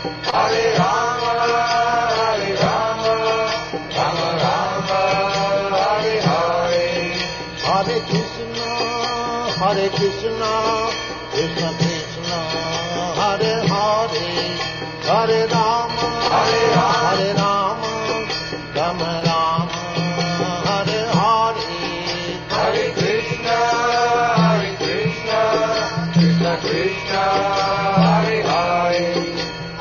Hare Rama, Hare Rama, Rama Rama, Hare Hare. Hare Krishna, Krishna Krishna, Hare Hare. Hare Rama, Hare Rama, Rama Rama, Hare Hare. Hare Krishna, Krishna Krishna, Hare Hare.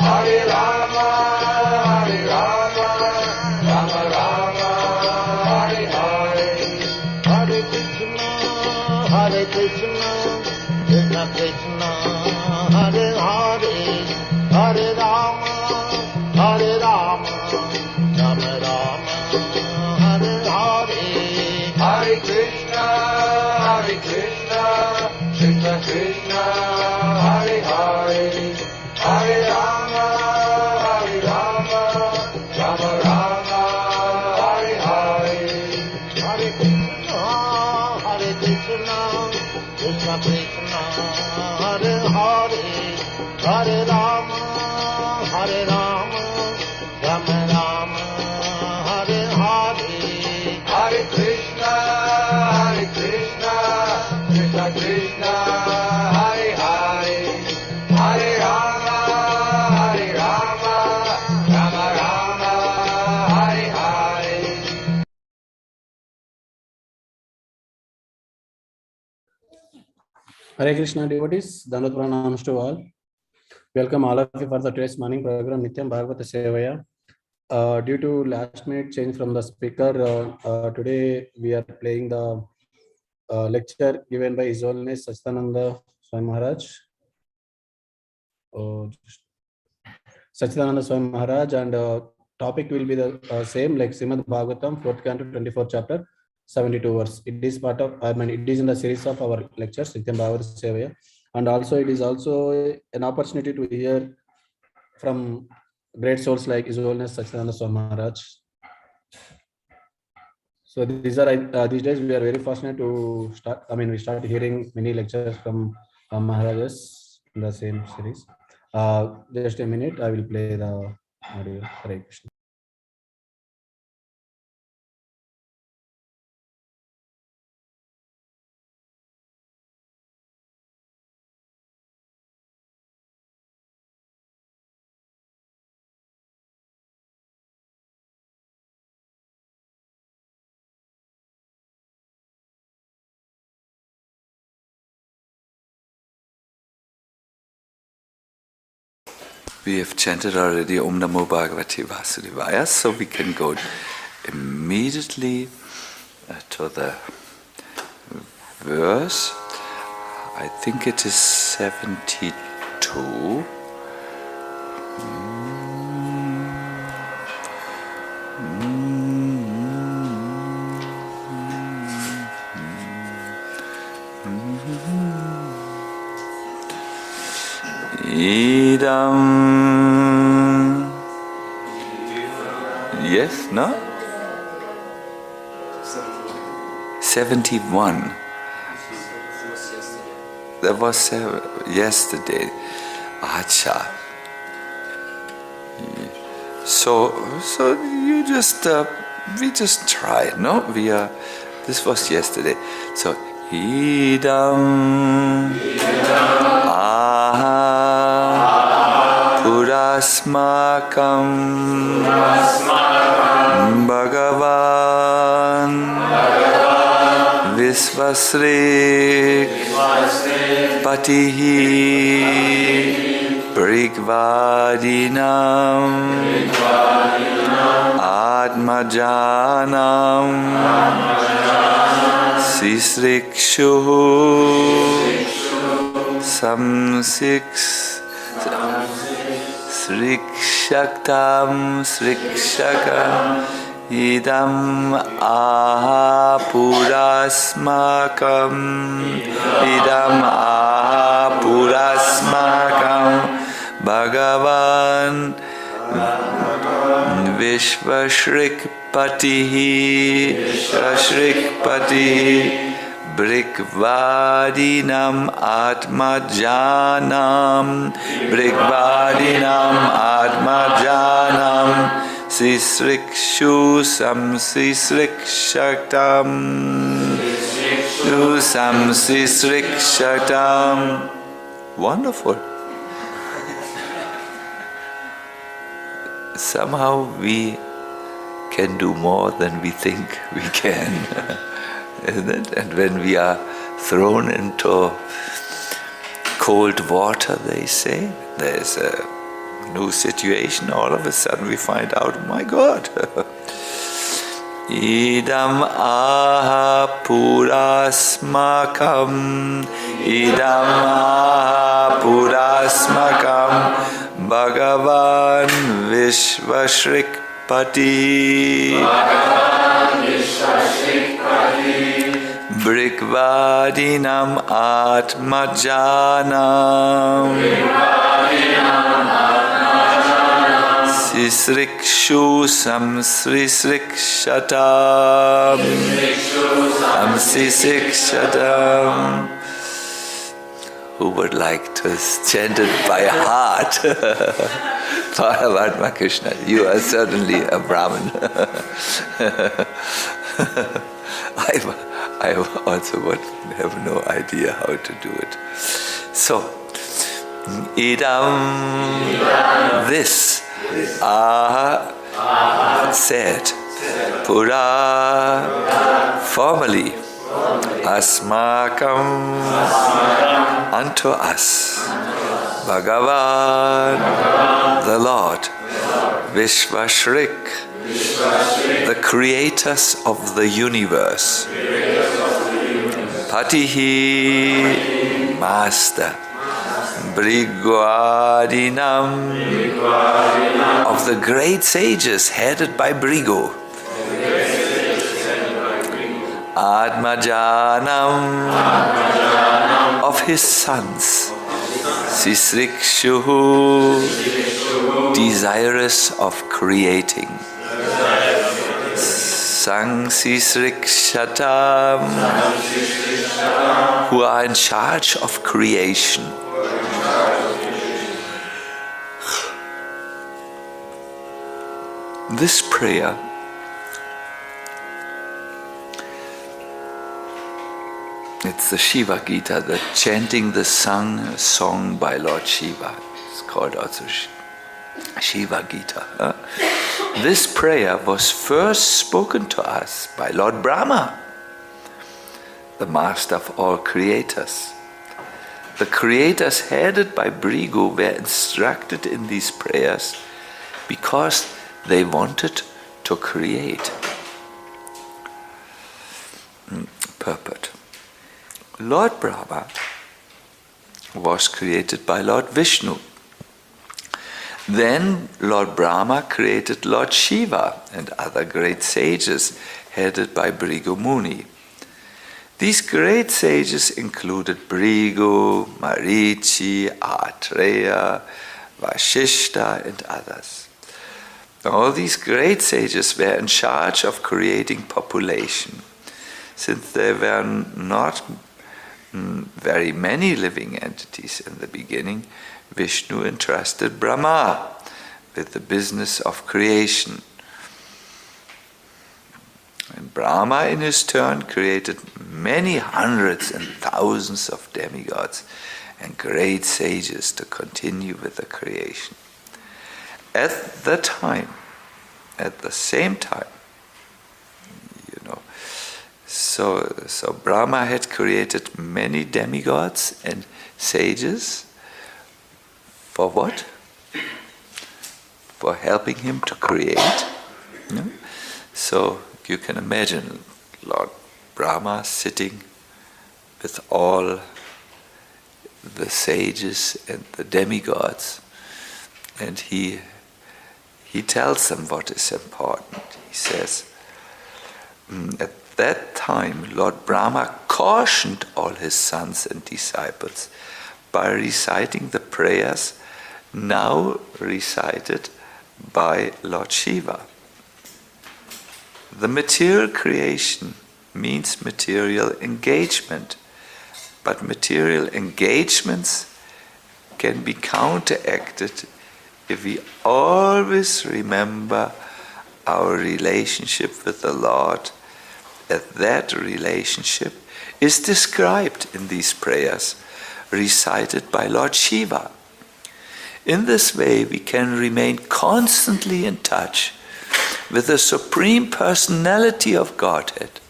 Hare Rama, Rama Rama, Hare Hare. Hare Krishna, Krishna Krishna, Hare Hare. Hare Rama, Rama Rama, Hare Hare. Hare Krishna, Krishna Krishna, Hare Hare. Hare Rama, Rama Rama, Hare Hare. Hare Krishna, Krishna Krishna, Hare Hare. Hare Rama, Rama Rama, Hare Hare. Hare Krishna, Krishna Krishna, Hare Hare. Hare Rama, Rama Rama, Hare Hare. Hare Krishna devotees, Dandavat Pranams to all. Welcome all of you for the today's morning program Nityam Bhagavata Sevaya. Due to last minute change from the speaker, today we are playing the lecture given by His Holiness Sachinandan Swamy Maharaj. Sachinandan Swamy Maharaj, and topic will be the same like Srimad Bhagavatam, 4th canto, 24th chapter, 72 verse. It is part of, it is in the series of our lectures, Nityam Bhagavata Sevaya. And also it is also an opportunity to hear from great souls like His Holiness Sachinandan Swamy Maharaj. So these days we are very fortunate to start. We start hearing many lectures from Maharajas in the same series. Just a minute, I will play the audio. Hare Krishna. We have chanted already Om Namo Bhagavate Vasudevaya, so we can go immediately to the verse. I think it is 72. Idam. Yes, no? 71. That was yesterday. Acha. So you just we just tried, no? This was yesterday. So idam. Purasmakam Bhagavan Visvasrik Patihi Brigvadinam Atmajanam Sisrikshuhu Samsiks Srikshaktam Srikshakam Idam Ahapurasmakam Idam Ahapurasmakam Bhagavan Vishvashrikpatihi Brigvadinam Atmajanam Brigvadinam Atmajanam Sisrikshu Sam Sisrikshaktam Sam Sisrikshaktam. Wonderful. Somehow we can do more than we think we can, isn't it? And when we are thrown into cold water, they say, there's a new situation, all of a sudden we find out, oh my God, idam aha purasmakam, idam aha purasmakam, Bhagavan Vishvashrikpati, Brikvadinam Atmajanam, Sisrikshu Samsrisrikshatam, Samsisrikshatam. Who would like to chant it by heart? Paramatma Krishna, you are certainly a Brahmin. I also would have no idea how to do it. So, idam, this, said, pura, formerly, asmakam, unto us, Bhagavan, the Lord, Vishvashrik, the creators of the universe, Patihi, Master, Brigwadinam, of the great sages headed by Brigu, Atmajanam, of his sons, Sisrikshu, desirous of creating, Sang Sisrikshatam, who are in charge of creation. This prayer it's the Shiva Gita, the chanting the song by Lord Shiva. It's called also Shiva Gita. This prayer was first spoken to us by Lord Brahma, the master of all creators. The creators headed by Brigu were instructed in these prayers because they wanted to create. Purport. Lord Brahma was created by Lord Vishnu. Then Lord Brahma created Lord Shiva and other great sages headed by Brigu Muni. These great sages included Brigu, Marichi, Atreya, Vashishta and others. All these great sages were in charge of creating population. Since there were not very many living entities in the beginning, Vishnu entrusted Brahma with the business of creation. And Brahma in his turn created many hundreds and thousands of demigods and great sages to continue with the creation. At the same time, So Brahma had created many demigods and sages. For what? For helping him to create. So you can imagine Lord Brahma sitting with all the sages and the demigods, and he tells them what is important. He says, at that time, Lord Brahma cautioned all his sons and disciples by reciting the prayers now recited by Lord Shiva. The material creation means material engagement, but material engagements can be counteracted if we always remember our relationship with the Lord, that relationship is described in these prayers recited by Lord Shiva. In this way, we can remain constantly in touch with the Supreme Personality of Godhead.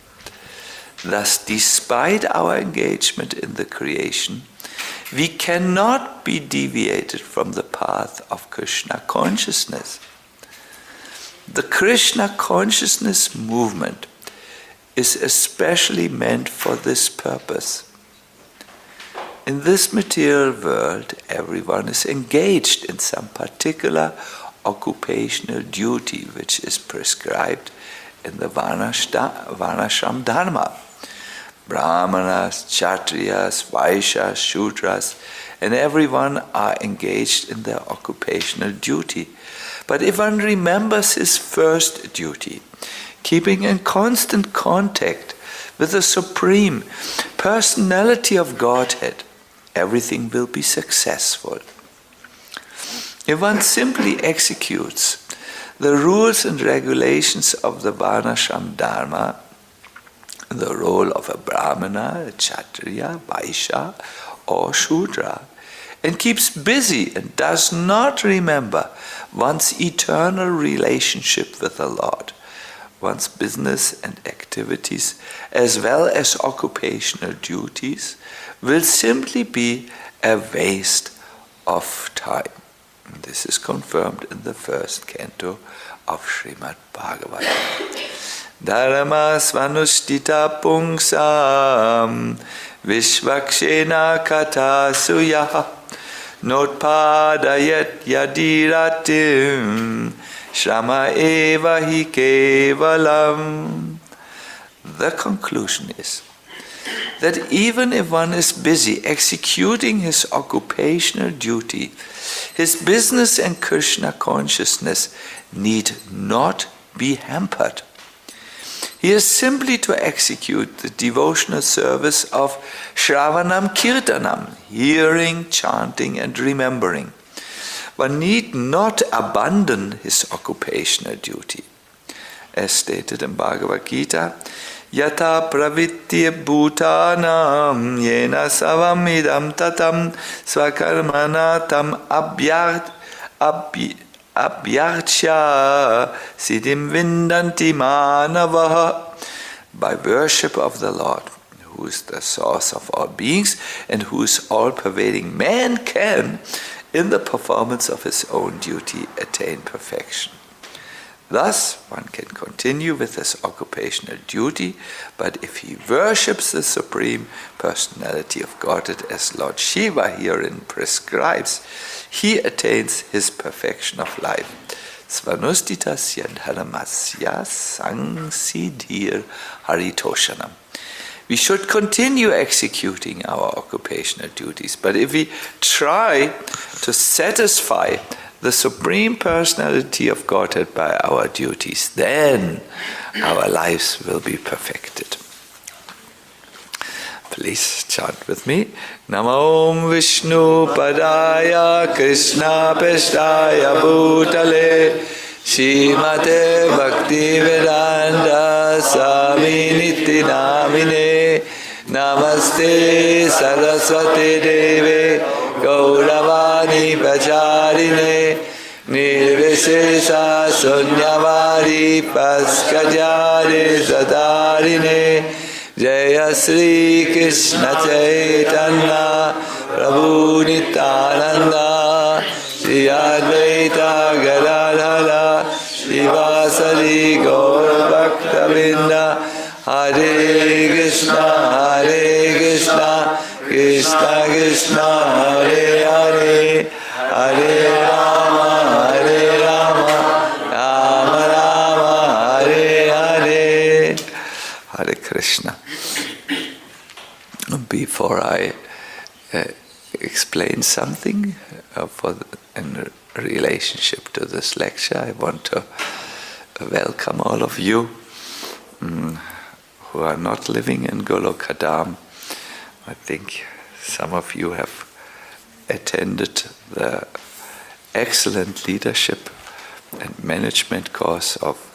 Thus, despite our engagement in the creation, we cannot be deviated from the path of Krishna consciousness. The Krishna consciousness movement is especially meant for this purpose. In this material world, everyone is engaged in some particular occupational duty which is prescribed in the Varnashram Dharma. Brahmanas, Kshatriyas, Vaishyas, Shudras, and everyone are engaged in their occupational duty. But if one remembers his first duty, keeping in constant contact with the Supreme Personality of Godhead, everything will be successful. If one simply executes the rules and regulations of the Varnashram Dharma, the role of a Brahmana, a Kshatriya, Vaishya, or Shudra, and keeps busy and does not remember one's eternal relationship with the Lord, one's business and activities, as well as occupational duties, will simply be a waste of time. And this is confirmed in the first canto of Srimad Bhagavatam. Dharma svanushtita pungsam vishvakshena kata suyaha notpadayat yadiratim shrama eva hi kevalam. The conclusion is that even if one is busy executing his occupational duty, his business and Krishna consciousness need not be hampered. He is simply to execute the devotional service of Shravanam Kirtanam, hearing, chanting, and remembering. One need not abandon his occupational duty. As stated in Bhagavad Gita, Yata pravitya bhutanam yena savam idam tatam svakarmana tam abhyarchya siddhim vindanti manavaha. By worship of the Lord, who is the source of all beings and who is all-pervading, man can, in the performance of his own duty, attain perfection. Thus, one can continue with his occupational duty, but if he worships the Supreme Personality of Godhead as Lord Shiva herein prescribes, he attains his perfection of life. Svanustitasya dharmasya sangsiddhir haritoshanam. We should continue executing our occupational duties, but if we try to satisfy the Supreme Personality of Godhead by our duties, then our lives will be perfected. Please chant with me. Namo Vishnu Padaya Krishna Peshtaya Bhutale Shrimate Bhakti Vedanta Swami Niti Namine Namaste Saraswati Deve Gauravani Pacharine Nirvishesha Sunyavari Paskajare Sadarine Jaya Sri Krishna Chaitanya Prabhu Nityananda Shri Advaita Gadadhara Shivasari Gaur Bhakta Vrinda Hare Krishna Krishna Krishna Hare Hare Hare Rama Rama Rama Hare Hare. Hare Krishna. Before I explain something in relationship to this lecture, I want to welcome all of you who are not living in Golokadam. I think some of you have attended the excellent leadership and management course of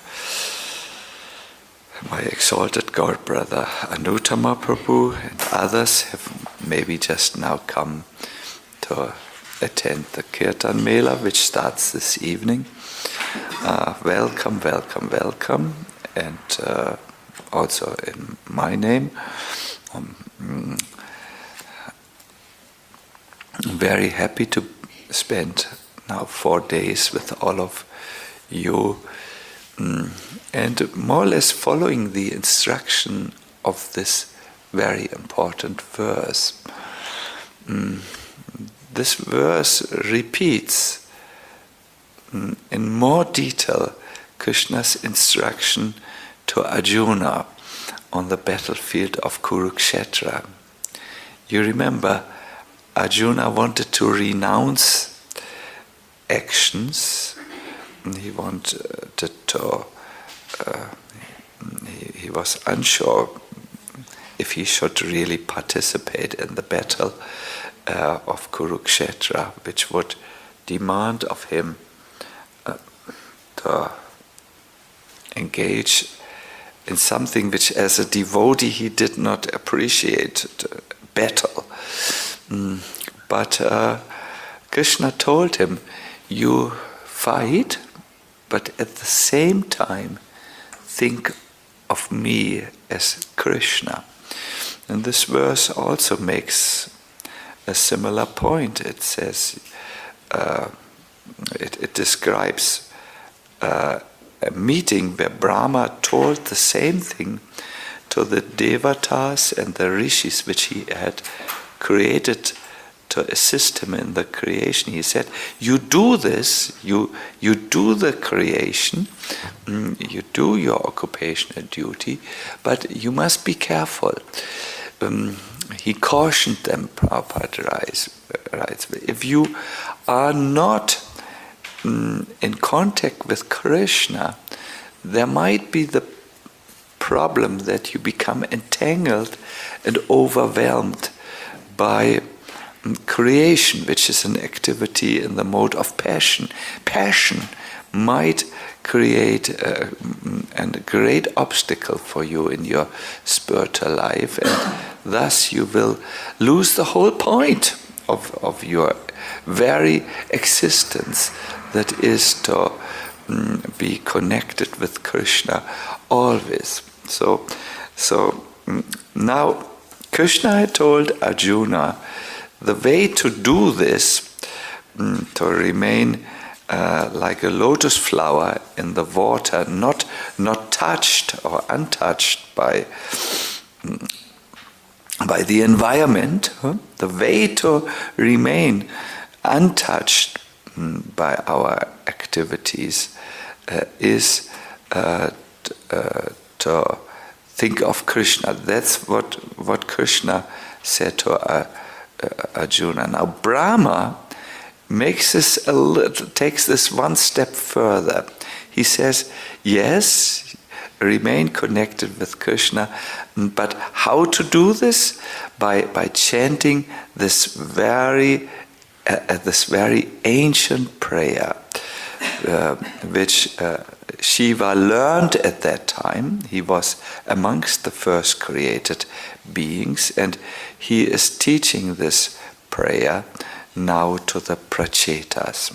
my exalted God brother Anuttama Prabhu, and others have maybe just now come to attend the Kirtan Mela, which starts this evening. Welcome, welcome, welcome, and also in my name. I'm very happy to spend now 4 days with all of you, and more or less following the instruction of this very important verse. This verse repeats in more detail Krishna's instruction to Arjuna on the battlefield of Kurukshetra. You remember, Arjuna wanted to renounce actions. He wanted to. He was unsure if he should really participate in the battle of Kurukshetra, which would demand of him to engage in something which, as a devotee, he did not appreciate, battle. But Krishna told him, you fight, but at the same time think of me as Krishna. And this verse also makes a similar point. It says, it describes a meeting where Brahma told the same thing to the devatas and the rishis which he had created to assist him in the creation. He said, you do this, you do the creation, you do your occupational duty, but you must be careful. He cautioned them, Prabhupada writes, if you are not in contact with Krishna, there might be the problem that you become entangled and overwhelmed by creation, which is an activity in the mode of passion. Passion might create a great obstacle for you in your spiritual life, and thus you will lose the whole point of your very existence, that is to be connected with Krishna always. So now Krishna had told Arjuna the way to do this, to remain like a lotus flower in the water, not touched or untouched by the environment. The way to remain untouched by our activities is to think of Krishna. That's what Krishna said to Arjuna. Now Brahma takes this one step further. He says, yes, remain connected with Krishna, but how to do this? By chanting this very ancient prayer, which Shiva learned at that time. He was amongst the first created beings, and he is teaching this prayer now to the prachetas.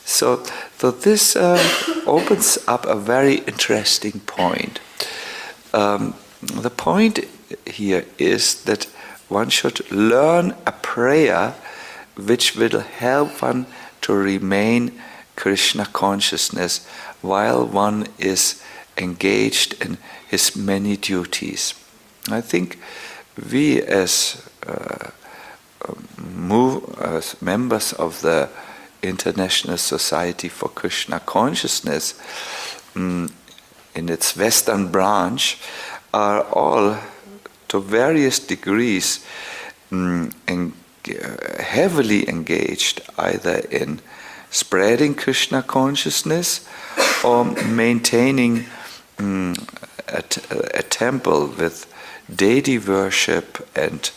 So this opens up a very interesting point. The point here is that one should learn a prayer which will help one to remain Krishna consciousness while one is engaged in his many duties. I think we as members of the International Society for Krishna Consciousness in its Western branch are all, to various degrees, heavily engaged either in spreading Krishna consciousness or maintaining a temple with deity worship and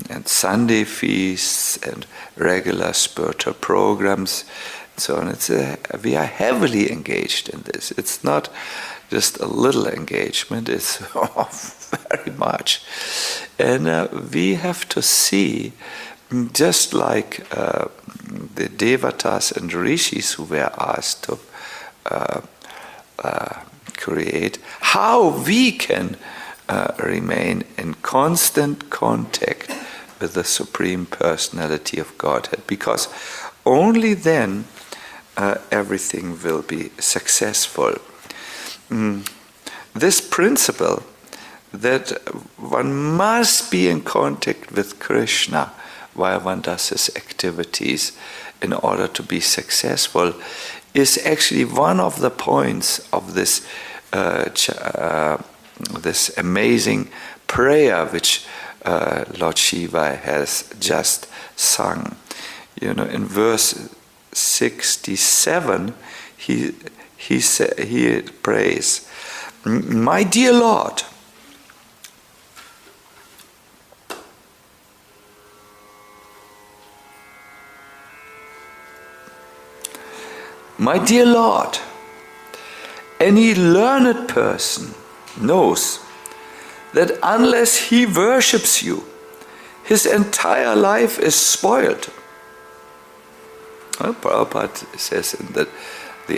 and Sunday feasts and regular spiritual programs, and so on. We are heavily engaged in this. It's not just a little engagement, it's very much. And we have to see, just like the Devatas and Rishis who were asked to create, how we can remain in constant contact with the Supreme Personality of Godhead, because only then everything will be successful. This principle that one must be in contact with Krishna while one does his activities in order to be successful is actually one of the points of this this amazing prayer which Lord Shiva has just sung. You know, in verse 67, he prays, "My dear Lord, my dear Lord, any learned person knows that unless he worships you, his entire life is spoiled." Well, Prabhupada says in the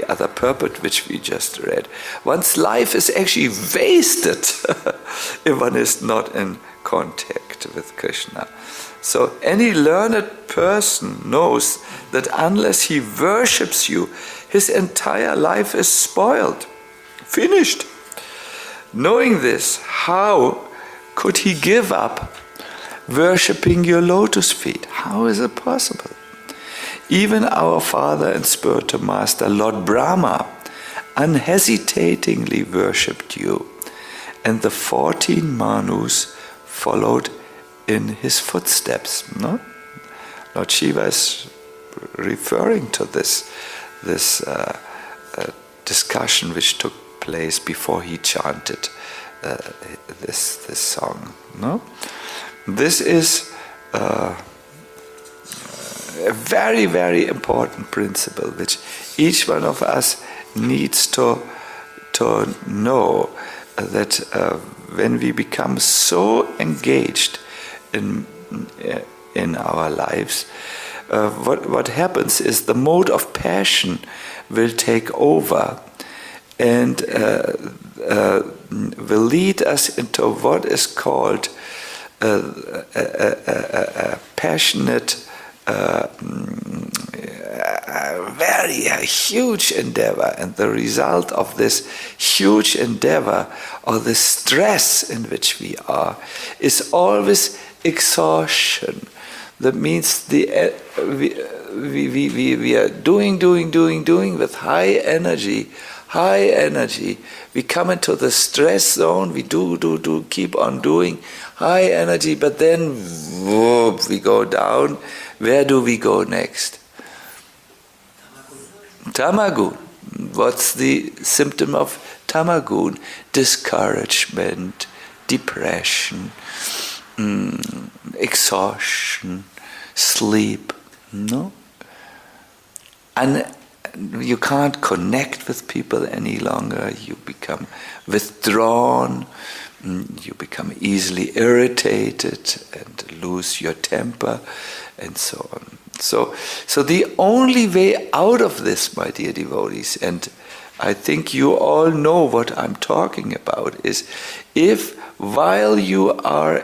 other purport which we just read, one's life is actually wasted if one is not in contact with Krishna. So any learned person knows that unless he worships you, his entire life is spoiled, finished. Knowing this, how could he give up worshipping your lotus feet? How is it possible? Even our father and spiritual master, Lord Brahma, unhesitatingly worshipped you, and the 14 Manus followed in his footsteps. No? Lord Shiva is referring to this discussion which took place before he chanted this song. No? This is a very, very important principle which each one of us needs to know, that when we become so engaged in our lives, what happens is the mode of passion will take over and will lead us into what is called a passionate, very huge endeavor. And the result of this huge endeavor, or the stress in which we are, is always exhaustion. That means we are doing with high energy. We come into the stress zone, we do, keep on doing, high energy, but then whoop, we go down. Where do we go next? Tamagun. What's the symptom of tamagun? Discouragement, depression, exhaustion, sleep. No? And you can't connect with people any longer. You become withdrawn. You become easily irritated and lose your temper, and so on. So the only way out of this, my dear devotees, and I think you all know what I'm talking about, is if while you are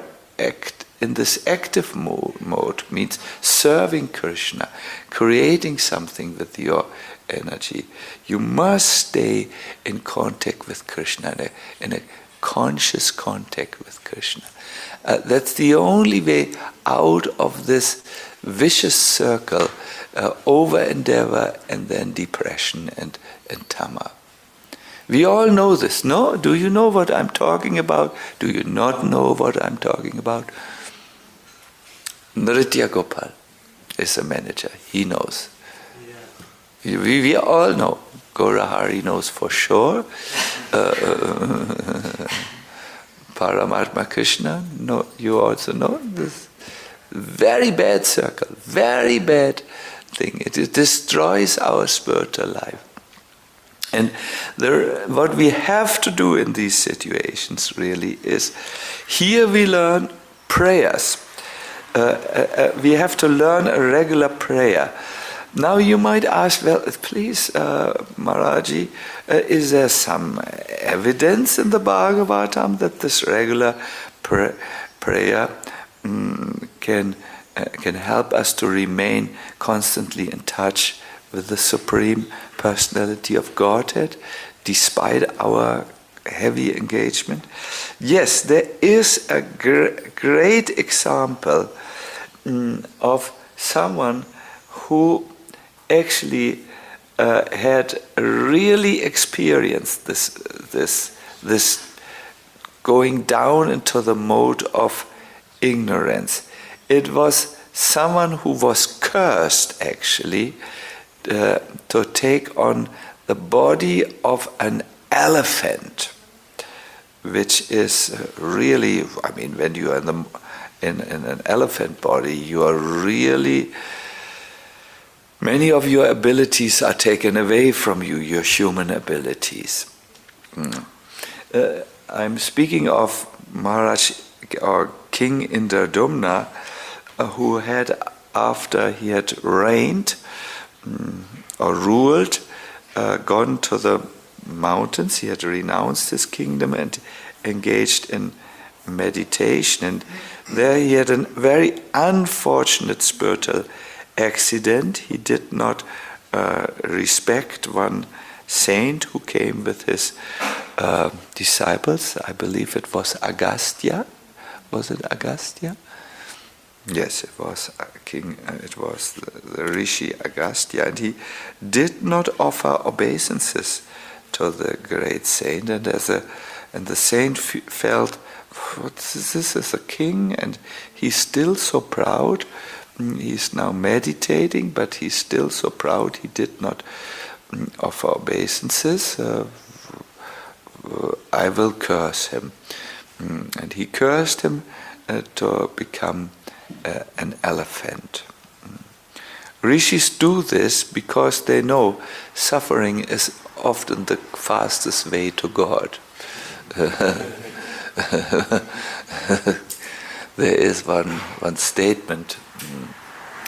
in this active mode, means serving Krishna, creating something with your energy, you must stay in contact with Krishna, in a conscious contact with Krishna. That's the only way out of this vicious circle, over endeavor and then depression and tama. We all know this, no? Do you know what I'm talking about? Do you not know what I'm talking about? Nritya Gopal is a manager. He knows. Yeah. We all know. Gaurahari knows for sure. Paramatma Krishna, no, you also know this. Very bad circle, very bad thing. It destroys our spiritual life. And what we have to do in these situations really is, here we learn prayers. We have to learn a regular prayer. Now you might ask, well, please, Maharaji, is there some evidence in the Bhagavatam that this regular prayer can help us to remain constantly in touch with the Supreme Personality of Godhead, despite our heavy engagement? Yes, there is a great example of someone who actually had really experienced this going down into the mode of ignorance. It was someone who was cursed, actually, to take on the body of an elephant, which is really, I mean, when you are in an elephant body, you are really, many of your abilities are taken away from you, your human abilities. I'm speaking of Maharaj or King Indradumna, who had, after he had reigned or ruled, gone to the mountains. He had renounced his kingdom and engaged in meditation. And there he had a very unfortunate spiritual accident. He did not respect one saint who came with his disciples. I believe it was Agastya. Was it Agastya? Yes, it was it was the Rishi Agastya, and he did not offer obeisances to the great saint. And the saint felt, this is a king, and he's still so proud. He's now meditating, but he's still so proud. He did not offer obeisances. I will curse him. And he cursed him to become an elephant. Rishis do this because they know suffering is often the fastest way to God. There is one statement,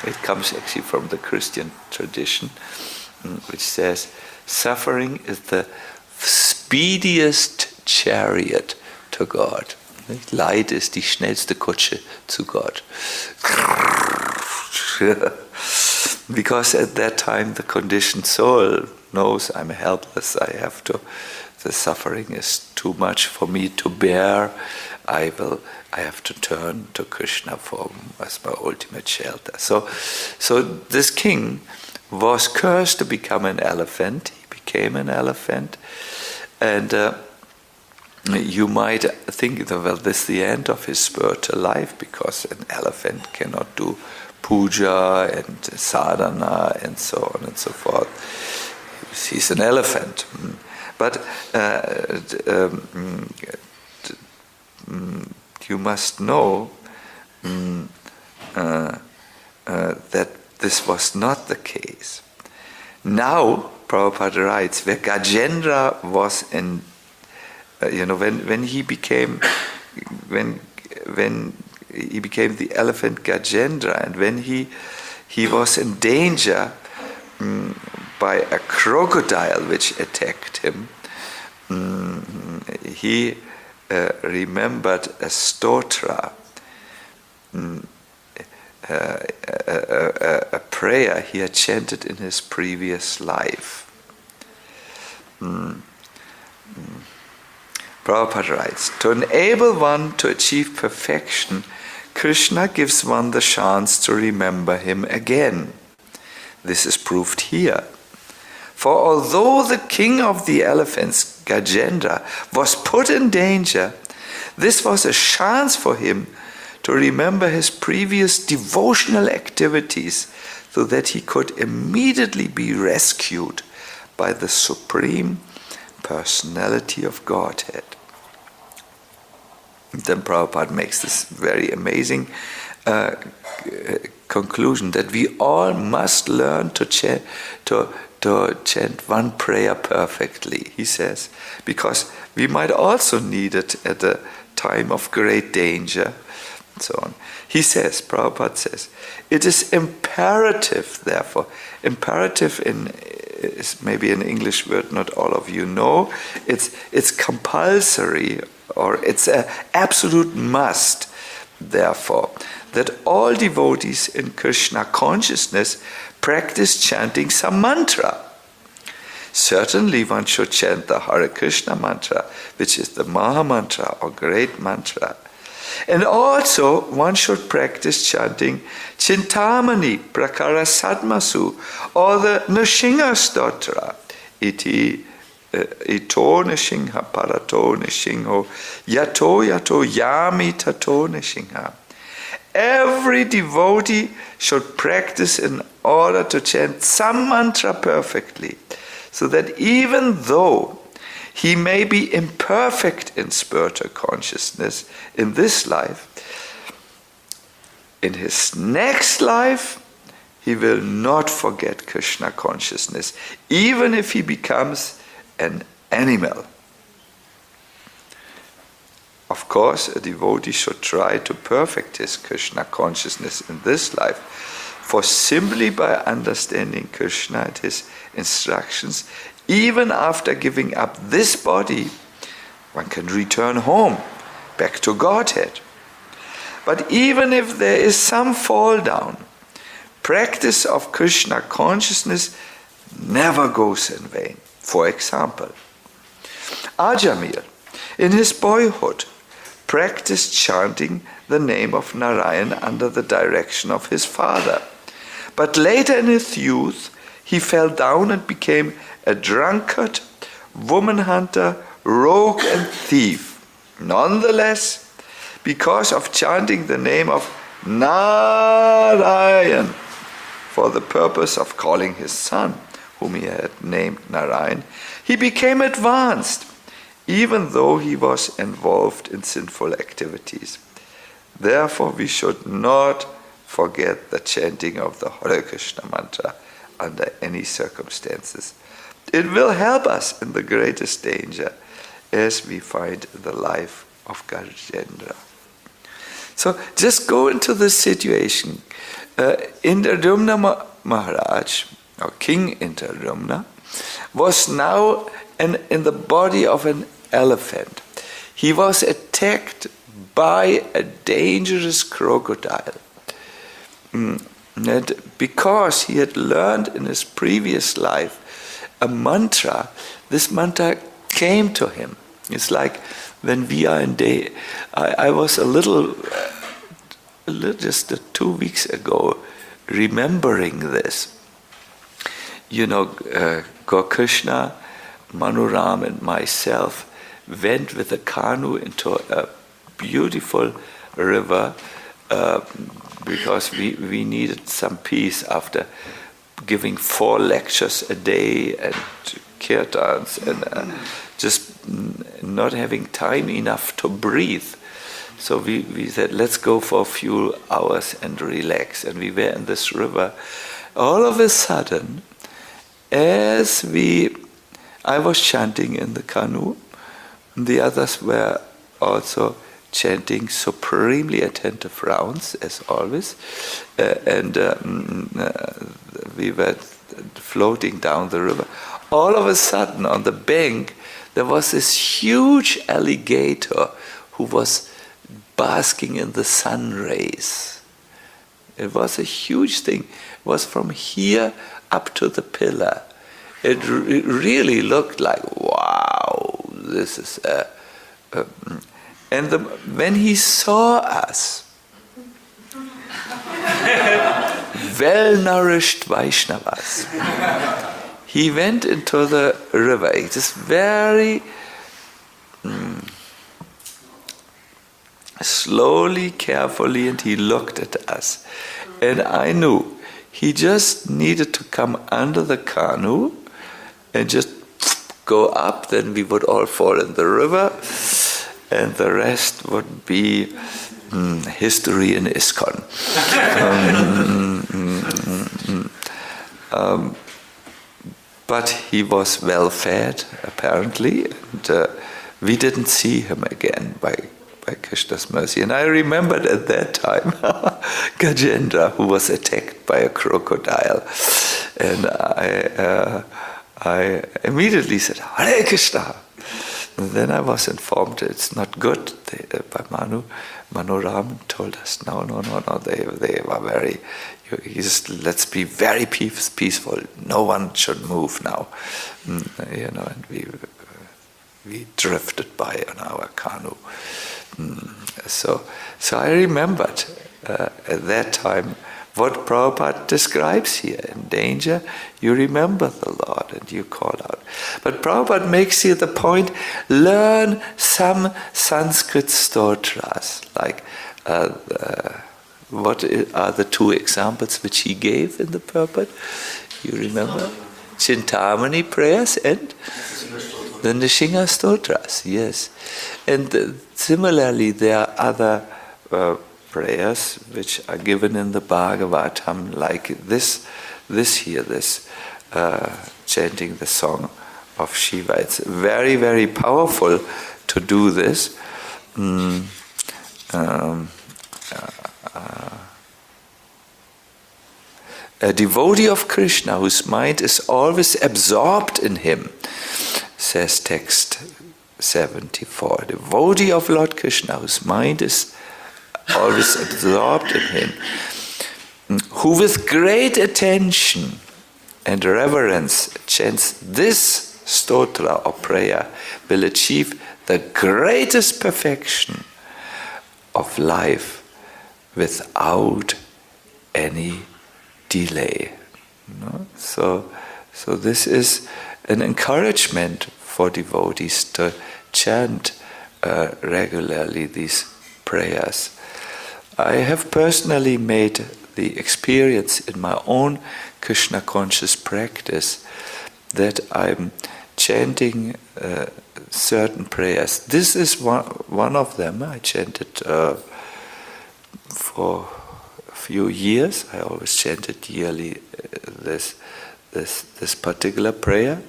it comes actually from the Christian tradition, which says, suffering is the speediest chariot to God. Leid ist die schnellste Kutsche zu Gott. Because at that time the conditioned soul knows I'm helpless, the suffering is too much for me to bear. I have to turn to Krishna as my ultimate shelter. So this king was cursed to become an elephant. He became an elephant, and you might think, well, this is the end of his spiritual life, because an elephant cannot do puja and sadhana and so on and so forth. He's an elephant. But you must know that this was not the case. Now, Prabhupada writes, where Gajendra was in, when he became the elephant Gajendra, and when he was in danger by a crocodile which attacked him, he remembered a stotra, a prayer he had chanted in his previous life. Prabhupada writes, to enable one to achieve perfection, Krishna gives one the chance to remember him again. This is proved here. For although the king of the elephants, Gajendra, was put in danger, this was a chance for him to remember his previous devotional activities, so that he could immediately be rescued by the Supreme Personality of Godhead. And then Prabhupada makes this very amazing conclusion that we all must learn to chant one prayer perfectly, he says, because we might also need it at a time of great danger, and so on. He says, Prabhupada says, it is imperative, therefore, imperative is maybe an English word not all of you know, it's compulsory, or it's an absolute must, therefore, that all devotees in Krishna consciousness practice chanting some mantra. Certainly one should chant the Hare Krishna mantra, which is the Maha Mantra or great mantra. And also one should practice chanting Chintamani Prakara Sadmasu or the Nrsimha Stotra. Ito Nrsimha Parato Nrsimho Yato Yato Yami Tato Nrsimha. Every devotee should practice in order to chant some mantra perfectly, so that even though he may be imperfect in spiritual consciousness in this life, in his next life, he will not forget Krishna consciousness, even if he becomes an animal. Of course, a devotee should try to perfect his Krishna consciousness in this life, for simply by understanding Krishna and his instructions, even after giving up this body, one can return home, back to Godhead. But even if there is some fall down, practice of Krishna consciousness never goes in vain. For example, Ajamil, in his boyhood, practiced chanting the name of Narayan under the direction of his father. But later in his youth, he fell down and became a drunkard, woman hunter, rogue and thief. Nonetheless, because of chanting the name of Narayan for the purpose of calling his son, whom he had named Narayan, he became advanced, even though he was involved in sinful activities. Therefore, we should not forget the chanting of the Hare Krishna mantra under any circumstances. It will help us in the greatest danger as we find the life of Gajendra. So just go into this situation. Indradyumna Maharaj, or King Indradyumna, was now in the body of an elephant. He was attacked by a dangerous crocodile. And because he had learned in his previous life a mantra, this mantra came to him. It's like when we are in day. I was a little just 2 weeks ago remembering this. You know, Krishna, Manuram and myself went with a canoe into a beautiful river because we needed some peace after giving 4 lectures a day and kirtans and just not having time enough to breathe. So we said, let's go for a few hours and relax. And we were in this river. All of a sudden, as I was chanting in the canoe, the others were also chanting supremely attentive rounds, as always, and we were floating down the river. All of a sudden, on the bank, there was this huge alligator who was basking in the sun rays. It was a huge thing. It was from here up to the pillar. It really looked like, wow, this is and when he saw us, well-nourished Vaishnavas, he went into the river, just very slowly, carefully, and he looked at us. And I knew he just needed to come under the canoe and just go up, then we would all fall in the river, and the rest would be history in ISKCON. But he was well fed, apparently, and we didn't see him again by Krishna's mercy. And I remembered at that time Gajendra, who was attacked by a crocodile. And I immediately said, Hare Krishna. And then I was informed it's not good by Manu Ram told us, no, they were very, let's be very peaceful. No one should move now. And we drifted by on our canoe. So I remembered at that time what Prabhupada describes here. In danger, you remember the Lord and you call out. But Prabhupada makes here the point, learn some Sanskrit stotras. Like, what are the two examples which he gave in the purport? You remember? Chintamani prayers and the Nishinga stotras, yes. And similarly, there are other prayers which are given in the Bhagavatam, like this chanting the song of Shiva. It's very, very powerful to do this. A devotee of Krishna whose mind is always absorbed in him, says text 74. A devotee of Lord Krishna whose mind is always absorbed in him, who with great attention and reverence chants this stotra or prayer, will achieve the greatest perfection of life without any delay. So this is an encouragement for devotees to chant regularly these prayers. I have personally made the experience in my own Krishna conscious practice that I'm chanting certain prayers. This is one of them. I chanted for a few years. I always chanted yearly this particular prayer.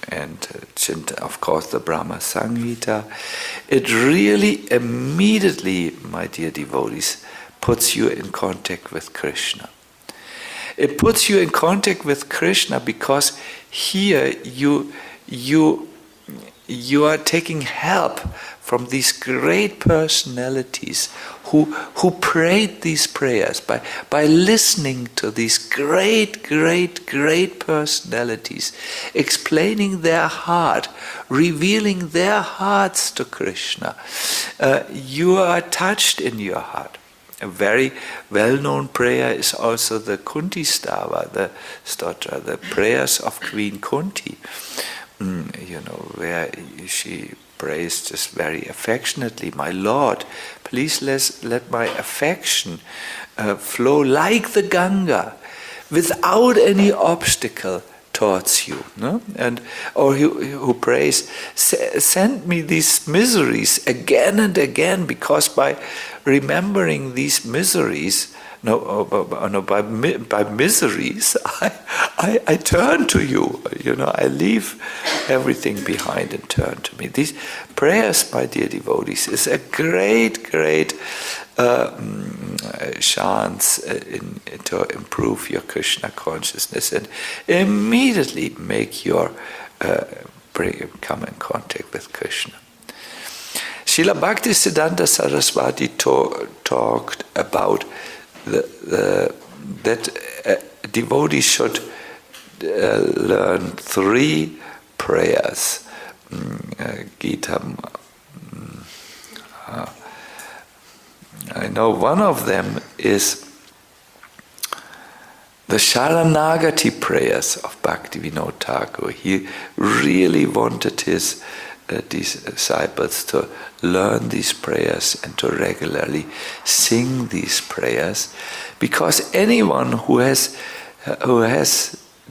And chant, of course, the Brahma Samhita. It really immediately, my dear devotees, puts you in contact with Krishna. It puts you in contact with Krishna because here you are taking help from these great personalities who prayed these prayers. By listening to these great personalities, explaining their heart, revealing their hearts to Krishna, you are touched in your heart. A very well-known prayer is also the Kunti Stava, the stotra, the prayers of Queen Kunti, where she prays just very affectionately, my Lord, please let my affection flow like the Ganga, without any obstacle towards you. No? Or who prays, send me these miseries again and again, because by remembering these miseries, by miseries, I turn to you. I leave everything behind and turn to me. These prayers, my dear devotees, is a great chance to improve your Krishna consciousness and immediately make your come in contact with Krishna. Srila Bhaktisiddhanta Saraswati talked about that devotees should learn 3 prayers. Gita. I know one of them is the Sharanagati prayers of Bhaktivinoda Thakur. He really wanted his disciples to learn these prayers and to regularly sing these prayers, because anyone who has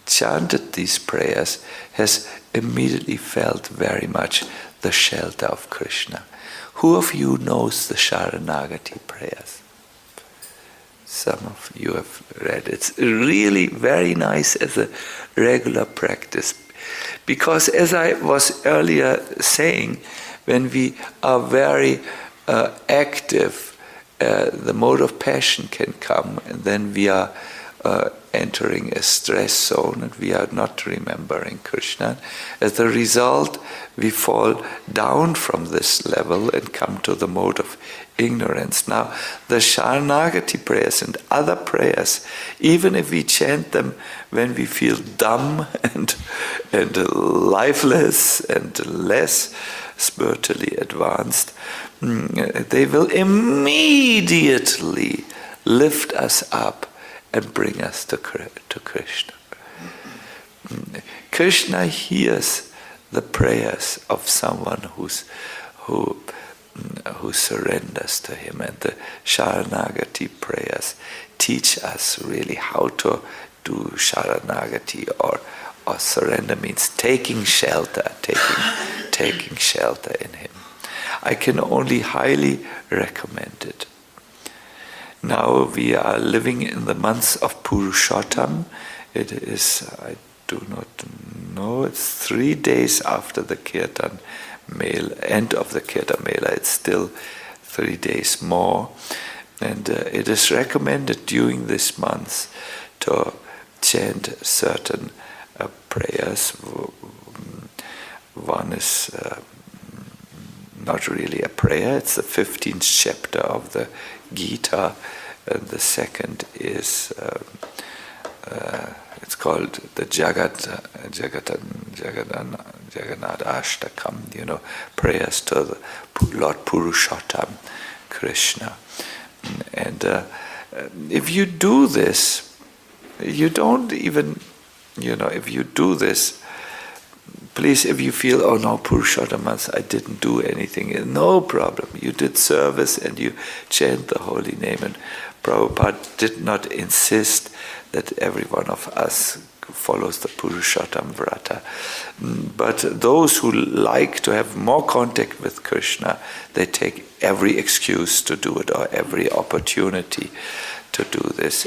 chanted these prayers has immediately felt very much the shelter of Krishna, Who of you knows the Sharanagati prayers? Some of you have read. It's really very nice as a regular practice. Because as I was earlier saying, when we are very active, the mode of passion can come, and then we are entering a stress zone and we are not remembering Krishna. As a result, we fall down from this level and come to the mode of ignorance. Now, the Sharanagati prayers and other prayers, even if we chant them when we feel dumb and lifeless and less spiritually advanced, they will immediately lift us up and bring us to Krishna. Krishna hears the prayers of someone who surrenders to him, and the Sharanagati prayers teach us really how to do Sharanagati, or surrender means taking shelter in him. I can only highly recommend it. Now we are living in the months of Purushottam. It is, I do not know, it's 3 days after the Kirtan Mela, end of the Kirtan Mela. It's still 3 days more. And it is recommended during this month to chant certain prayers. One is not really a prayer, it's the 15th chapter of the Gita, and the second is it's called the Jagannath Ashtakam, prayers to the Lord Purushottam, Krishna. And if you do this, you don't even, if you do this, please, if you feel, oh no, Purushottam, I didn't do anything, no problem. You did service and you chant the holy name. And Prabhupada did not insist that every one of us follows the Purushottam Vrata. But those who like to have more contact with Krishna, they take every excuse to do it, or every opportunity to do this.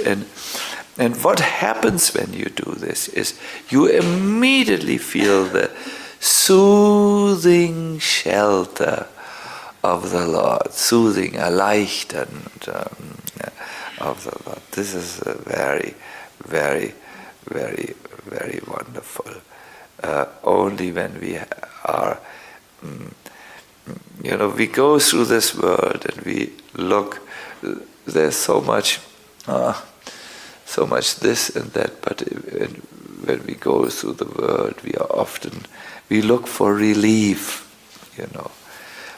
And what happens when you do this is you immediately feel the soothing shelter of the Lord, soothing, erleichternd of the Lord. This is very, very, very, very wonderful. Only when we are, we go through this world and we look, there's so much this and that, but when we go through the world, we look for relief,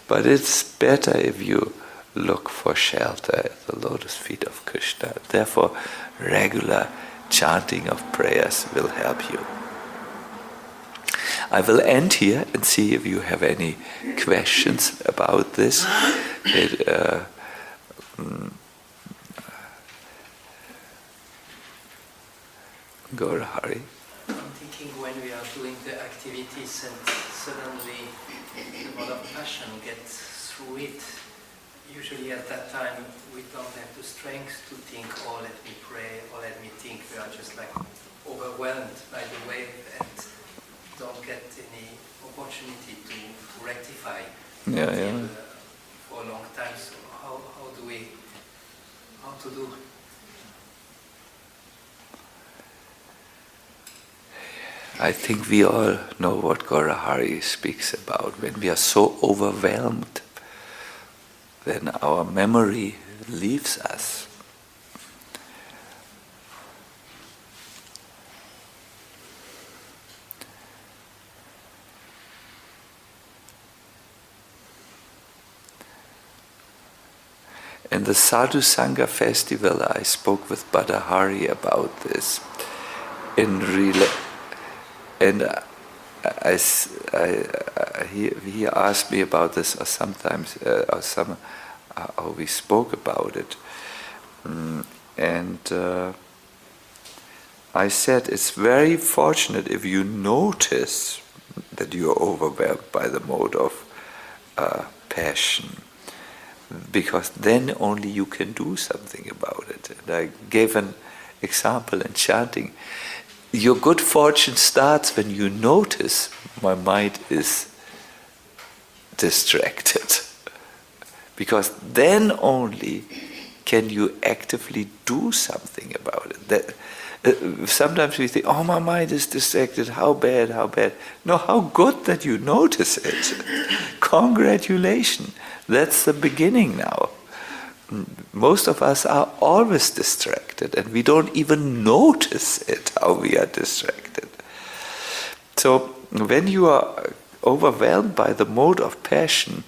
But it's better if you look for shelter at the lotus feet of Krishna. Therefore, regular chanting of prayers will help you. I will end here and see if you have any questions about this. Gaur Hari. I'm thinking when we are doing the activities and suddenly the mode of passion gets through it, usually at that time we don't have the strength to think, oh, let me pray, or let me think. We are just like overwhelmed by the wave and don't get any opportunity to rectify for a long time. So how to do? I think we all know what Gaurahari speaks about. When we are so overwhelmed, then our memory leaves us. In the Sadhu Sangha festival, I spoke with Badahari about this. He asked me about this, or sometimes, how we spoke about it, and I said it's very fortunate if you notice that you are overwhelmed by the mode of passion, because then only you can do something about it. And I gave an example in chanting. Your good fortune starts when you notice my mind is distracted. Because then only can you actively do something about it. Sometimes we think, oh, my mind is distracted, how bad, how bad. No, how good that you notice it. Congratulations, that's the beginning now. Most of us are always distracted, and we don't even notice it, how we are distracted. So when you are overwhelmed by the mode of passion,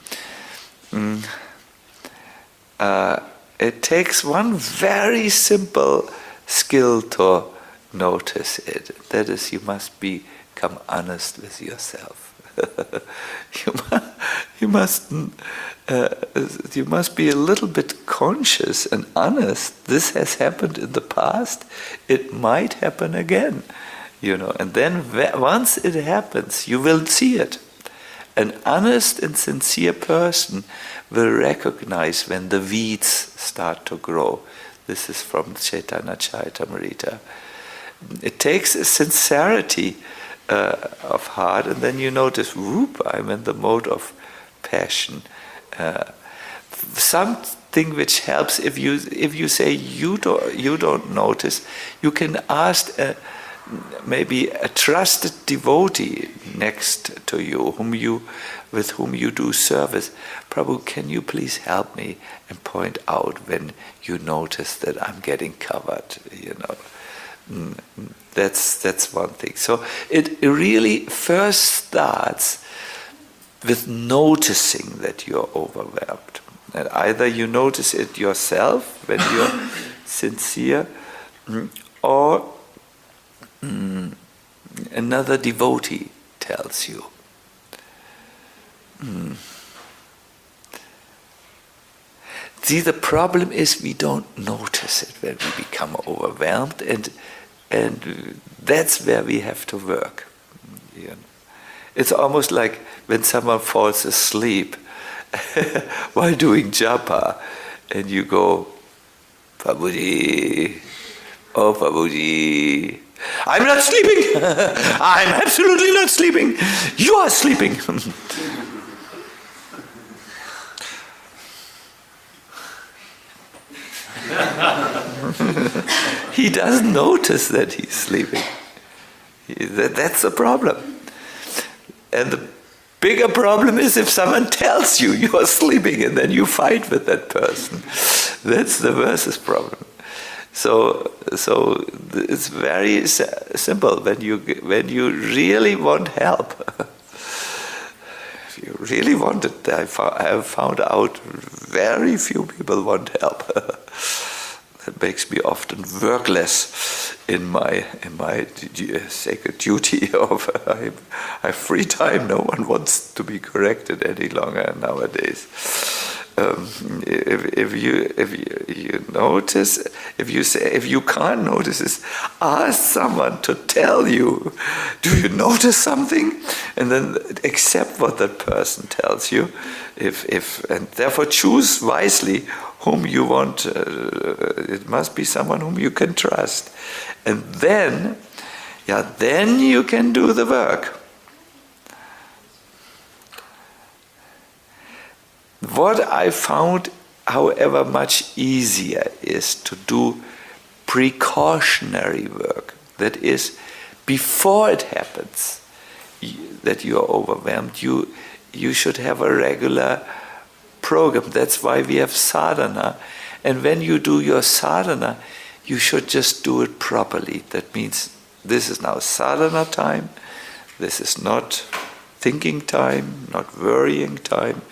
it takes one very simple skill to notice it. That is, you must become honest with yourself. you must be a little bit conscious and honest. This has happened in the past. It might happen again, And then once it happens, you will see it. An honest and sincere person will recognize when the weeds start to grow. This is from Chaitanya Charitamrita. It takes a sincerity of heart, and then you notice, whoop, I'm in the mode of passion. Something which helps, if you say you don't notice, you can ask maybe a trusted devotee next to you, with whom you do service. Prabhu, can you please help me and point out when you notice that I'm getting covered? That's one thing. So it really first starts with noticing that you're overwhelmed. And either you notice it yourself when you're sincere, or another devotee tells you. See, the problem is we don't notice it when we become overwhelmed, and that's where we have to work. It's almost like when someone falls asleep while doing japa, and you go, Prabhuji, oh Prabhuji, I'm not sleeping. I'm absolutely not sleeping. You are sleeping. He doesn't notice that he's sleeping. That's the problem. And the bigger problem is if someone tells you you are sleeping and then you fight with that person. That's the worst problem. So it's very simple. When you really want help, if you really want it, I have found out very few people want help. That makes me often workless in my sacred duty of I have free time. No one wants to be corrected any longer nowadays. If you notice, if you can't notice this, ask someone to tell you. Do you notice something? And then accept what that person tells you. And therefore choose wisely whom you want. It must be someone whom you can trust, and then you can do the work. What I found, however, much easier is to do precautionary work. That is, before it happens, that you are overwhelmed, you should have a regular program. That's why we have sadhana. And when you do your sadhana, you should just do it properly. That means this is now sadhana time. This is not thinking time, not worrying time.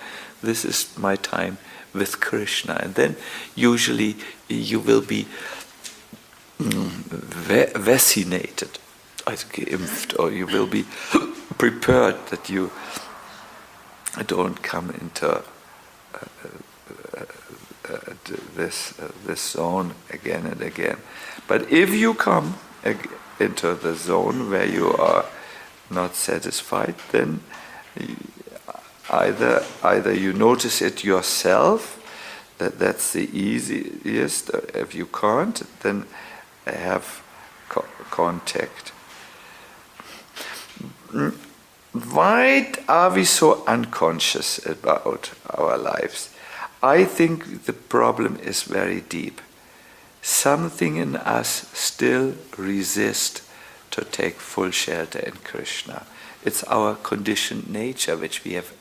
This is my time with Krishna. And then usually you will be vaccinated, geimpft, or you will be prepared that you don't come into this zone again and again. But if you come into the zone where you are not satisfied, then Either you notice it yourself, that's the easiest. If you can't, then have contact. Why are we so unconscious about our lives? I think the problem is very deep. Something in us still resists to take full shelter in Krishna. It's our conditioned nature which we have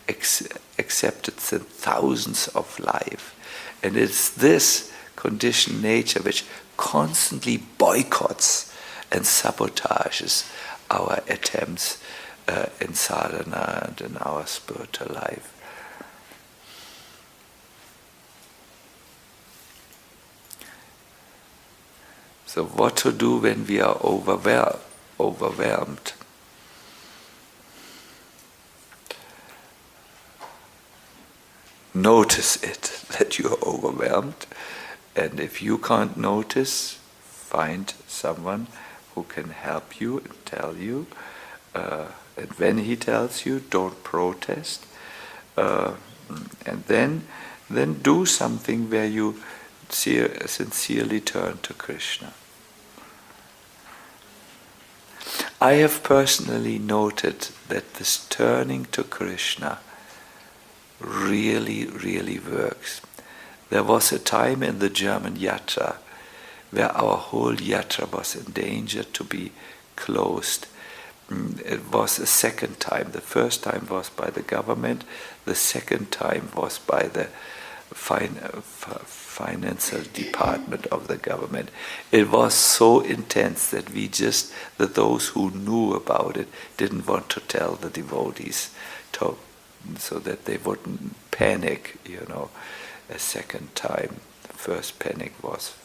accepted since thousands of life. And it's this conditioned nature which constantly boycotts and sabotages our attempts in sadhana and in our spiritual life. So what to do when we are overwhelmed? Notice it, that you are overwhelmed. And if you can't notice, find someone who can help you and tell you. And when he tells you, don't protest. And then do something where you sincerely turn to Krishna. I have personally noted that this turning to Krishna really, really works. There was a time in the German yatra where our whole yatra was in danger to be closed. It was a second time. The first time was by the government. The second time was by the financial department of the government. It was so intense that those who knew about it didn't want to tell the devotees so that they wouldn't panic, a second time. The first panic was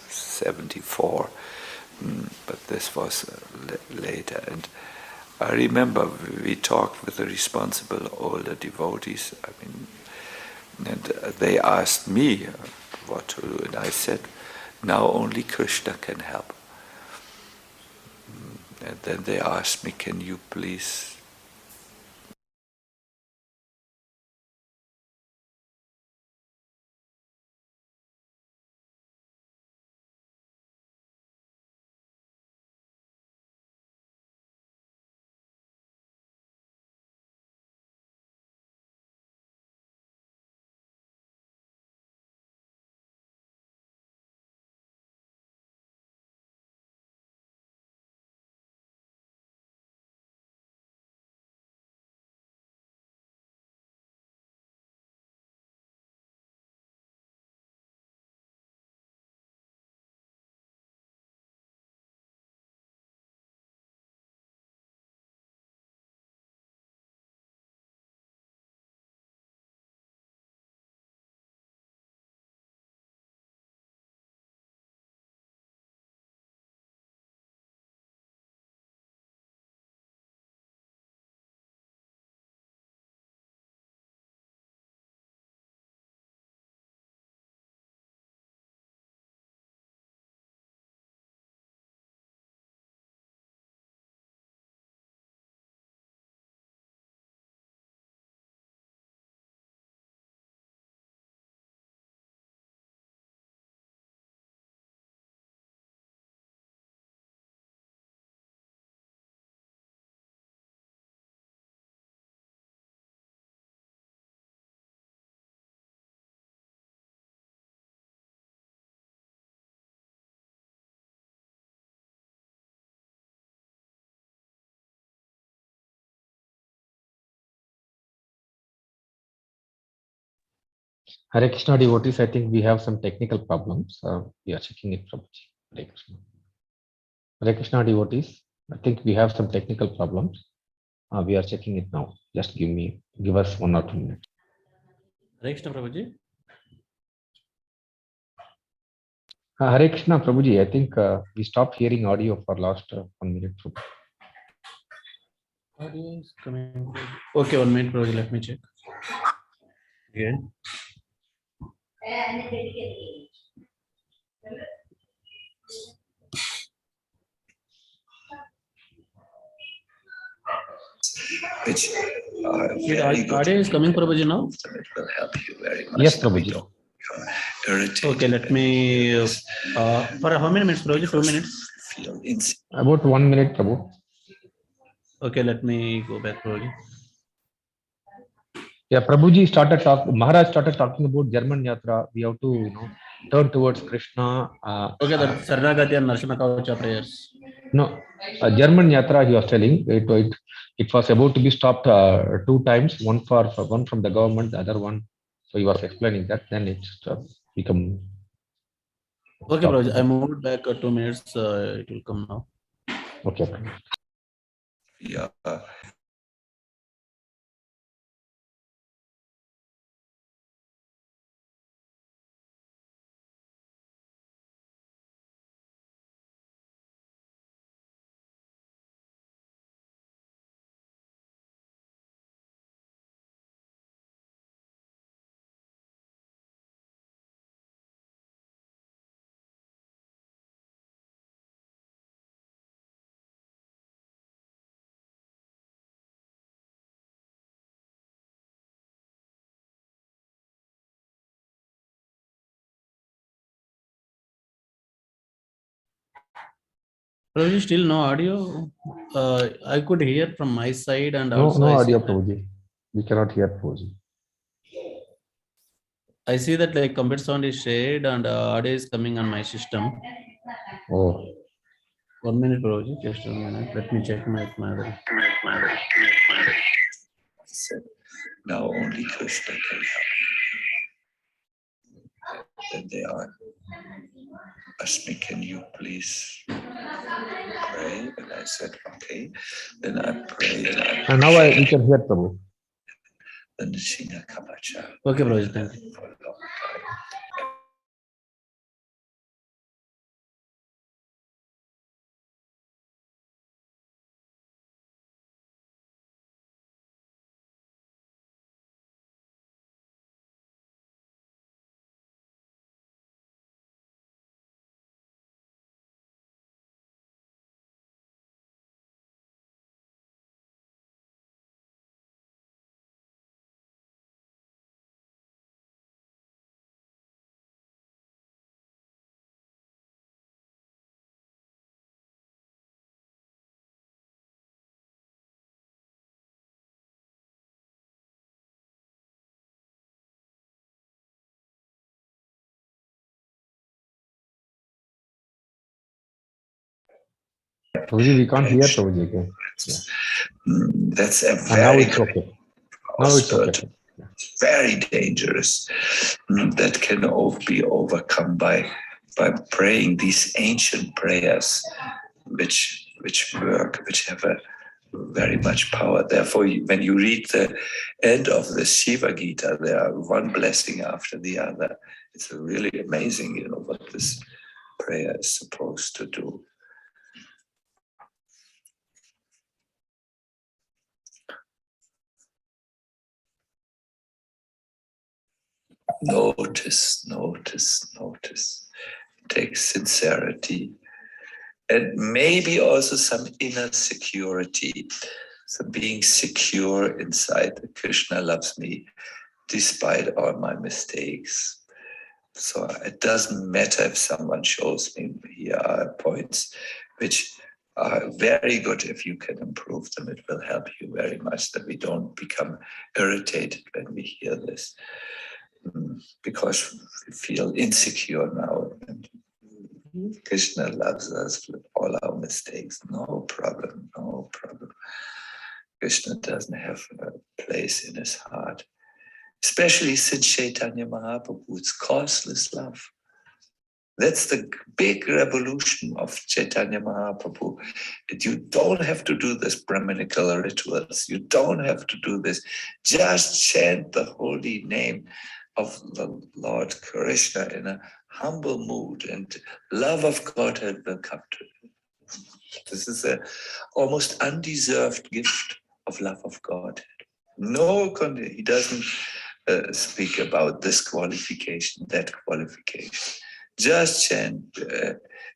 74, but this was later. And I remember we talked with the responsible older devotees, and they asked me what to do, and I said, now only Krishna can help. And then they asked me, can you please Hare Krishna devotees, I think we have some technical problems. We are checking it from Hare Krishna. Hare Krishna devotees, I think we have some technical problems. We are checking it now. Just give us 1 or 2 minutes. Hare Krishna Prabhuji. Hare Krishna Prabhuji, I think we stopped hearing audio for last 1 minute. Audio is coming. Okay, 1 minute, Prabhuji. Let me check. Again. which are very good. Audio is coming, Prabhuji, now? It will help you very much. Yes, that we Prabhuji. don't become irritated. Okay, let me. For how many minutes, Prabhuji? 2 minutes? Feel insecure. About 1 minute, Prabhu. Okay, let me go back, Prabhuji. Yeah, Prabhuji Maharaj started talking about German Yatra. We have to, turn towards Krishna. Okay, that's Saranagati and Narsimha Kavacha prayers. No, German Yatra, he was telling, it was about to be stopped 2 times, one from the government, the other one. So he was explaining that, then it become. Okay, Prabhuji, I moved back 2 minutes. It will come now. Okay. Yeah. Prabhuji, still no audio. I could hear from my side, and No, also no I audio, see, Prabhuji. We cannot hear Prabhuji. I see that like computer sound is shared and audio is coming on my system. Oh. 1 minute, Prabhuji, just 1 minute. Let me check my other. Said, now only Krishna can help. Then they asked me, can you please pray? And I said, okay. Then I prayed. And now we can hear Prabhu. Then the Shinga Kabacha. Okay, Prabhuji, thank you. For a long time. Prabhuji, we can't hear Prabhuji again. That's a And now very it's okay. Now it's okay. Very dangerous. That can be overcome by praying these ancient prayers, which work, which have a very much power. Therefore, when you read the end of the Shiva Gita, there are one blessing after the other. It's really amazing, what this prayer is supposed to do. Notice. It takes sincerity and maybe also some inner security. So being secure inside that Krishna loves me despite all my mistakes. So it doesn't matter if someone shows me here are points which are very good. If you can improve them, it will help you very much that we don't become irritated when we hear this. Because we feel insecure now. And Krishna loves us with all our mistakes. No problem. Krishna doesn't have a place in his heart. Especially since Chaitanya Mahaprabhu, it's causeless love. That's the big revolution of Chaitanya Mahaprabhu. That you don't have to do this Brahminical rituals. You don't have to do this. Just chant the holy name of the Lord Krishna in a humble mood, and love of Godhead will come to you. This is an almost undeserved gift of love of Godhead. He doesn't speak about this qualification, that qualification. Just chant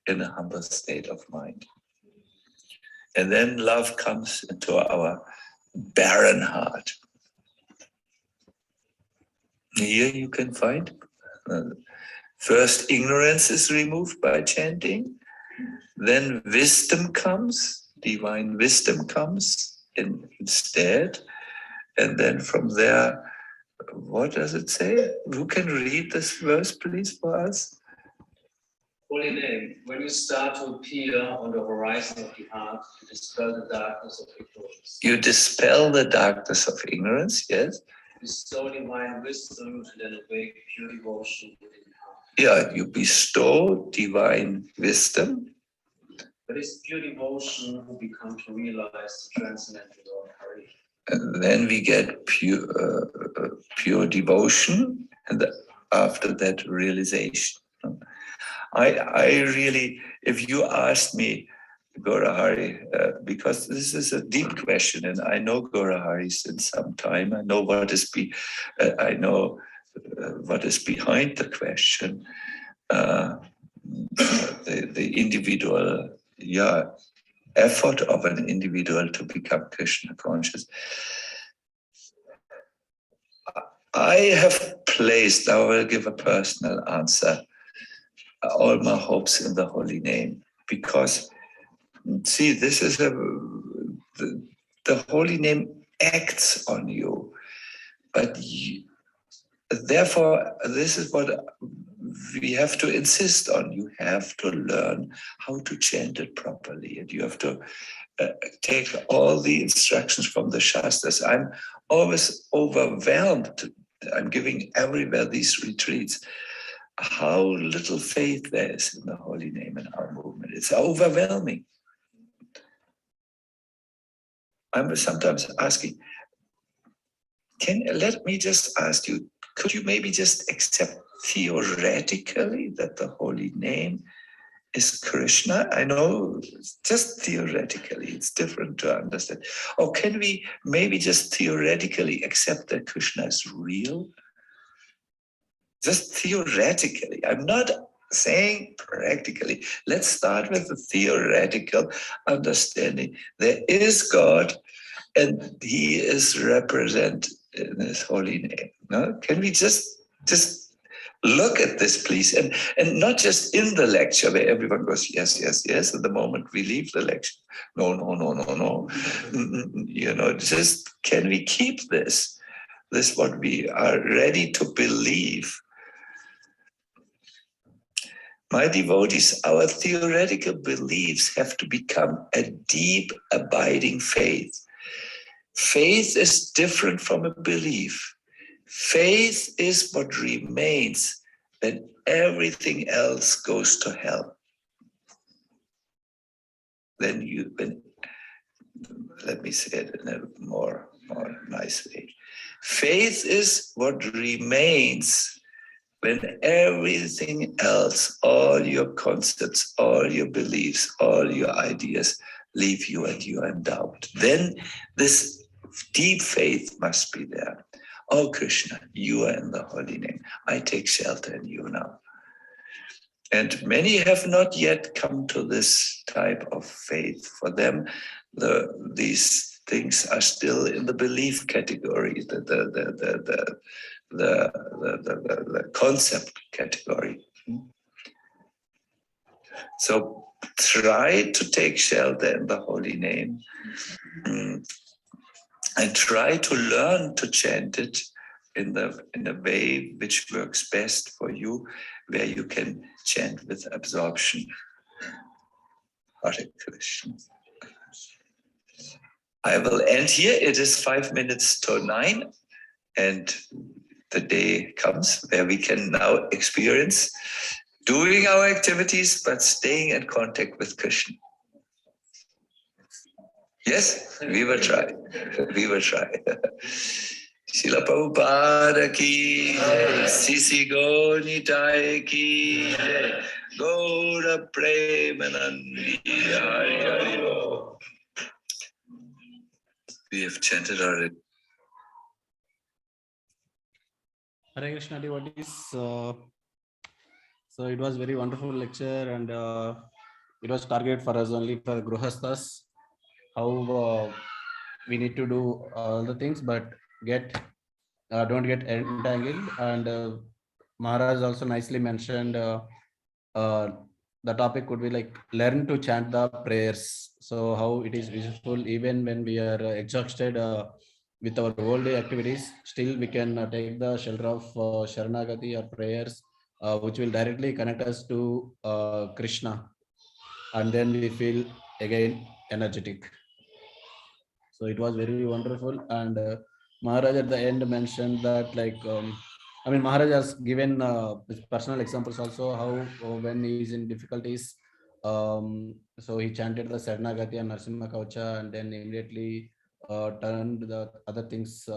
in a humble state of mind. And then love comes into our barren heart. Here you can find first ignorance is removed by chanting, then wisdom comes, divine wisdom comes instead, and then from there, what does it say? Who can read this verse, please, for us? Holy name, when you start to appear on the horizon of the heart, you dispel the darkness of ignorance. You dispel the darkness of ignorance, yes? Bestow divine wisdom and then awake pure devotion within the heart. Yeah, you bestow divine wisdom. But it's pure devotion who become to realize the transcendental Lord Hari. And then we get pure devotion, and after that realization. I really, if you asked me, Gaurahari, because this is a deep question, and I know Gaurahari since some time. I know what is behind the question. The individual, effort of an individual to become Krishna conscious. I have placed, I will give a personal answer, all my hopes in the holy name, because see, this is the holy name acts on you, but therefore this is what we have to insist on. You have to learn how to chant it properly, and you have to take all the instructions from the Shastras. I'm always overwhelmed. I'm giving everywhere these retreats. How little faith there is in the holy name in our movement. It's overwhelming. I'm sometimes asking, let me just ask you, could you maybe just accept theoretically that the holy name is Krishna? I know, just theoretically, it's different to understand. Or can we maybe just theoretically accept that Krishna is real? Just theoretically. I'm not saying practically. Let's start with the theoretical understanding. There is God, and he is represented in his holy name. No? Can we just look at this, please, and not just in the lecture where everyone goes, yes, yes, yes, and the moment we leave the lecture, no. Just can we keep this what we are ready to believe? My devotees, our theoretical beliefs have to become a deep, abiding faith. Faith is different from a belief. Faith is what remains when everything else goes to hell. Let me say it in a more nice way. Faith is what remains when everything else, all your concepts, all your beliefs, all your ideas leave you and you are in doubt. Then this deep faith must be there. Oh Krishna, you are in the holy name. I take shelter in you now. And many have not yet come to this type of faith. For them, these things are still in the belief category, the concept category. So try to take shelter in the holy name, and try to learn to chant it in a way which works best for you, where you can chant with absorption. Hare Krishna. I will end here. It is 5 minutes to 9, and the day comes where we can now experience doing our activities, but staying in contact with Krishna. Yes, we will try. We will try. Srila Prabhupada ki jai, Sisi Gonitai ki jai, Gaura Premanandi Hari Hari Bo. We have chanted already. Hare Krishna devotees. So it was very wonderful lecture, and it was targeted for us only for Gruhasthas. How we need to do all the things, but don't get entangled. And Maharaj also nicely mentioned uh, the topic could be like learn to chant the prayers. So how it is useful even when we are exhausted with our whole day activities, still we can take the shelter of Sharanagati or prayers, which will directly connect us to Krishna, and then we feel again energetic. So it was very wonderful. And Maharaj at the end mentioned that like I mean, Maharaj has given his personal examples also, how when he is in difficulties, so he chanted the Saranagati and Narsimha Kaucha, and then immediately turned the other things,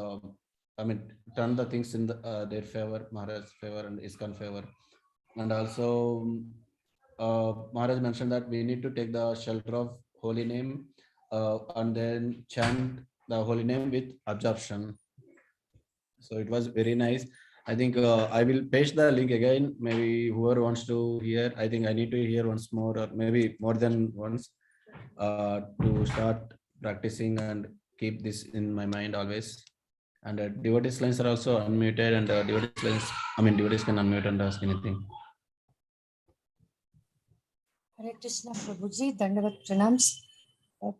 I mean, turned the things in their favor, Maharaj's favor and ISKCON favor. And also Maharaj mentioned that we need to take the shelter of holy name, and then chant the holy name with absorption. So it was very nice. I think I will paste the link again. Maybe whoever wants to hear, I think I need to hear once more, or maybe more than once, to start practicing and keep this in my mind always. And devotees lines are also unmuted, and devotees lines, I mean, devotees can unmute and ask anything. Hare Krishna, Prabhuji, Dandavat Pranams.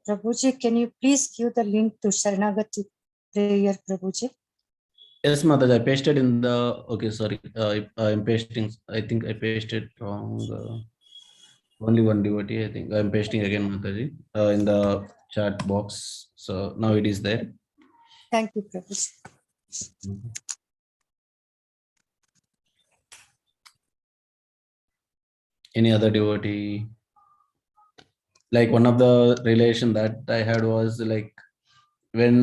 Prabhuji, can you please give the link to Sharanagati prayer, Prabhuji? Yes, Mataji, I pasted in the, okay, sorry, I'm pasting, I think I pasted wrong, only one devotee, I think I'm pasting again, Mataji, in the chat box. So now it is there. Thank you, Prabhuji. Any other devotee? Like one of the relation that I had was like, when